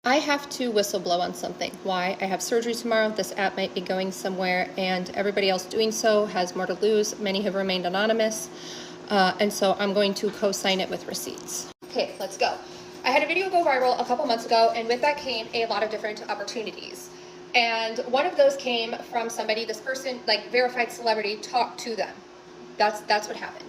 I have to whistleblow on something. Why? I have surgery tomorrow. This app might be going somewhere, and everybody else doing so has more to lose. Many have remained anonymous, and so I'm going to co-sign it with receipts. Okay, let's go. I had a video go viral a couple months ago, and with that came a lot of different opportunities. And one of those came from somebody, this person, like verified celebrity, talked to them. That's what happened.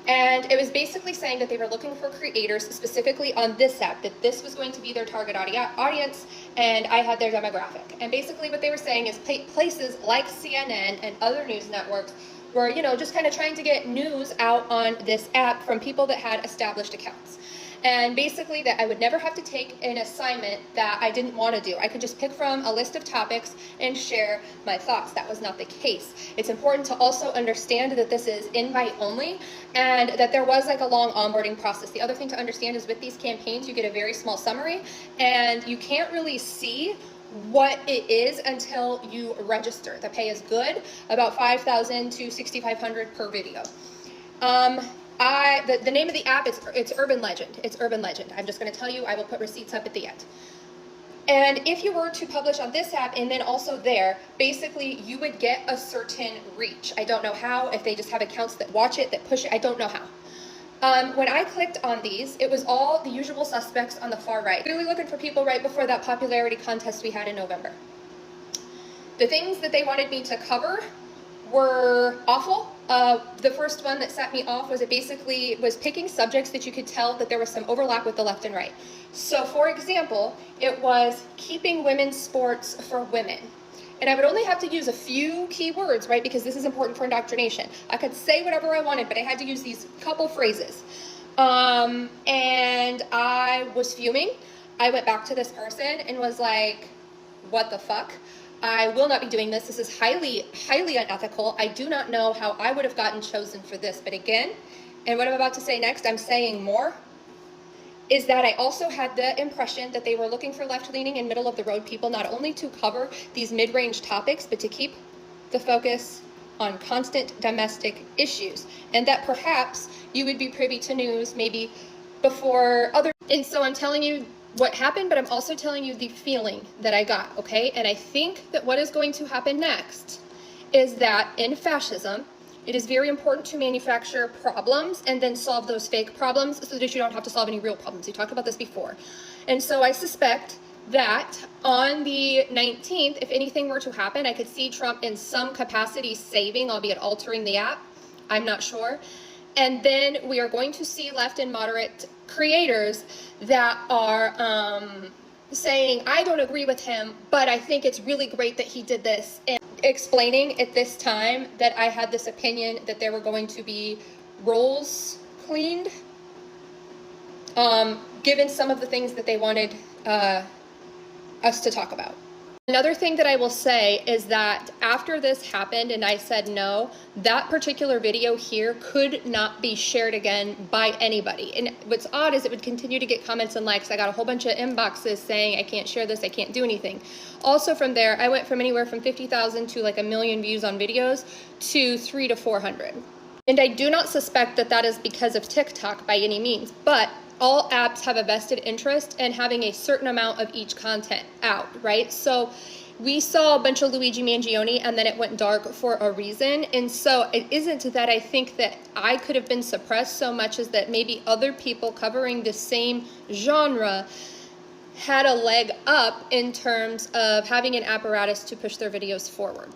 And it was basically saying that they were looking for creators specifically on this app, that this was going to be their target audience, and I had their demographic. And basically what they were saying is places like CNN and other news networks were, you know, just kind of trying to get news out on this app from people that had established accounts. And basically that I would never have to take an assignment that I didn't want to do. I could just pick from a list of topics and share my thoughts. That was not the case. It's important to also understand that this is invite only and that there was like a long onboarding process. The other thing to understand is with these campaigns, you get a very small summary and you can't really see what it is until you register. The pay is good, about $5,000 to $6,500 per video. The name of the app, it's Urban Legend. It's Urban Legend. I'm just going to tell you, I will put receipts up at the end. And if you were to publish on this app and then also there, basically you would get a certain reach. I don't know how, if they just have accounts that watch it, that push it, I don't know how. When I clicked on these, it was all the usual suspects on the far right. Really looking for people right before that popularity contest we had in November. The things that they wanted me to cover were awful. The first one that set me off was it basically was picking subjects that you could tell that there was some overlap with the left and right. So for example, it was keeping women's sports for women. And I would only have to use a few keywords, right? Because this is important for indoctrination. I could say whatever I wanted, but I had to use these couple phrases. And I was fuming. I went back to this person and was like, what the fuck? I will not be doing this. This is highly, highly unethical. I do not know how I would have gotten chosen for this. But again, and what I'm about to say next, I'm saying more, is that I also had the impression that they were looking for left-leaning and middle-of-the-road people, not only to cover these mid-range topics, but to keep the focus on constant domestic issues. And that perhaps you would be privy to news maybe before other... And so I'm telling you what happened, but I'm also telling you the feeling that I got, okay? And I think that what is going to happen next is that in fascism, it is very important to manufacture problems and then solve those fake problems so that you don't have to solve any real problems. We talked about this before. And so I suspect that on the 19th, if anything were to happen, I could see Trump in some capacity saving, albeit altering the app. I'm not sure. And then we are going to see left and moderate creators that are saying, I don't agree with him, but I think it's really great that he did this. And explaining at this time that I had this opinion that there were going to be roles cleaned, given some of the things that they wanted us to talk about. Another thing that I will say is that after this happened and I said no, that particular video here could not be shared again by anybody. And what's odd is it would continue to get comments and likes. I got a whole bunch of inboxes saying I can't share this, I can't do anything. Also from there, I went from anywhere from 50,000 to like 1 million views on videos to 300 to 400. And I do not suspect that that is because of TikTok by any means, but all apps have a vested interest in having a certain amount of each content out, right? So we saw a bunch of Luigi Mangione and then it went dark for a reason. And so it isn't that I think that I could have been suppressed so much as that maybe other people covering the same genre had a leg up in terms of having an apparatus to push their videos forward.